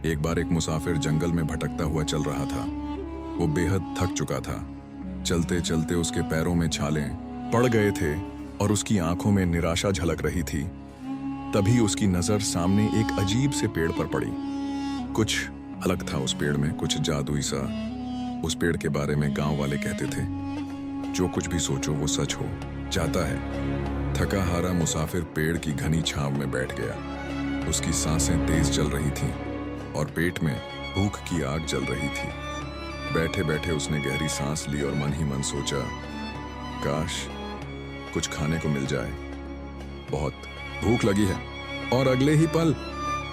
एक बार एक मुसाफिर जंगल में भटकता हुआ चल रहा था। वो बेहद थक चुका था। चलते चलते उसके पैरों में छाले पड़ गए थे और उसकी आंखों में निराशा झलक रही थी। तभी उसकी नजर सामने एक अजीब से पेड़ पर पड़ी। कुछ अलग था उस पेड़ में, कुछ जादुई सा। उस पेड़ के बारे में गांव वाले कहते थे, जो कुछ भी सोचो वो सच हो जाता है। थका हारा मुसाफिर पेड़ की घनी छांव में बैठ गया। उसकी सांसें तेज चल रही थीं और पेट में भूख की आग जल रही थी। बैठे बैठे उसने गहरी सांस ली और मन ही मन सोचा, काश कुछ खाने को मिल जाए, बहुत भूख लगी है। और अगले ही पल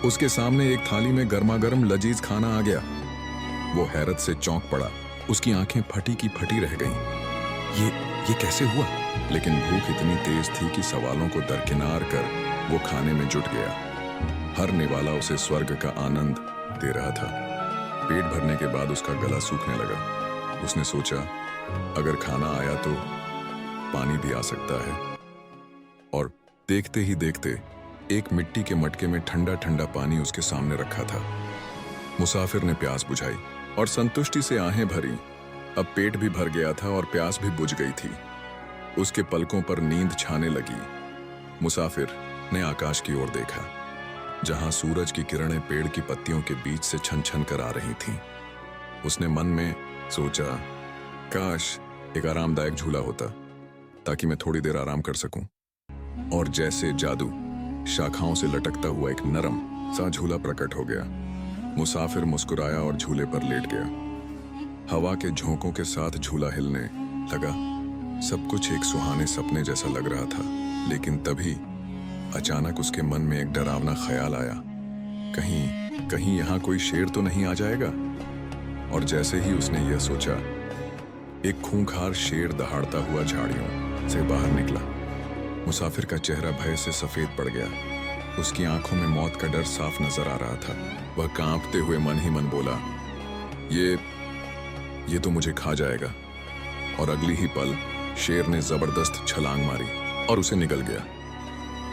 उसके सामने एक थाली में गर्मा गर्म लजीज खाना आ गया। वो हैरत से चौंक पड़ा। उसकी आंखें फटी की फटी रह गईं। ये कैसे हुआ? लेकिन भूख इतनी तेज थी कि सवालों को दरकिनार कर वो खाने में जुट गया। हर निवाला उसे स्वर्ग का आनंद दे रहा था। पेट भरने के बाद उसका गला सूखने लगा। उसने सोचा, अगर खाना आया तो पानी भी आ सकता है। और देखते ही देखते एक मिट्टी के मटके में ठंडा ठंडा पानी उसके सामने रखा था। मुसाफिर ने प्यास बुझाई और संतुष्टि से आहें भरी। अब पेट भी भर गया था और प्यास भी बुझ गई थी। उसके पलकों पर नींद छाने लगी। मुसाफिर ने आकाश की ओर देखा, जहां सूरज की किरणें पेड़ की पत्तियों के बीच से छन छन कर आ रही थीं। उसने मन में सोचा, काश एक आरामदायक झूला होता ताकि मैं थोड़ी देर आराम कर सकूं। और जैसे जादू, शाखाओं से लटकता हुआ एक नरम सा झूला प्रकट हो गया। मुसाफिर मुस्कुराया और झूले पर लेट गया। हवा के झोंकों के साथ झूला हिलने लगा। सब कुछ एक सुहाने सपने जैसा लग रहा था। लेकिन तभी अचानक उसके मन में एक डरावना ख्याल आया, कहीं कहीं यहाँ कोई शेर तो नहीं आ जाएगा। और जैसे ही उसने यह सोचा, एक खूंखार शेर दहाड़ता हुआ झाड़ियों से बाहर निकला। मुसाफिर का चेहरा भय से सफेद पड़ गया। उसकी आंखों में मौत का डर साफ नजर आ रहा था। वह कांपते हुए मन ही मन बोला, ये तो मुझे खा जाएगा। और अगली ही पल शेर ने जबरदस्त छलांग मारी और उसे निगल गया।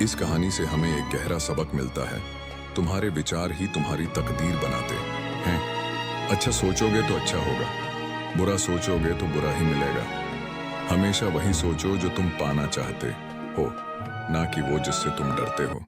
इस कहानी से हमें एक गहरा सबक मिलता है, तुम्हारे विचार ही तुम्हारी तकदीर बनाते हैं। अच्छा सोचोगे तो अच्छा होगा, बुरा सोचोगे तो बुरा ही मिलेगा। हमेशा वही सोचो जो तुम पाना चाहते हो, ना कि वो जिससे तुम डरते हो।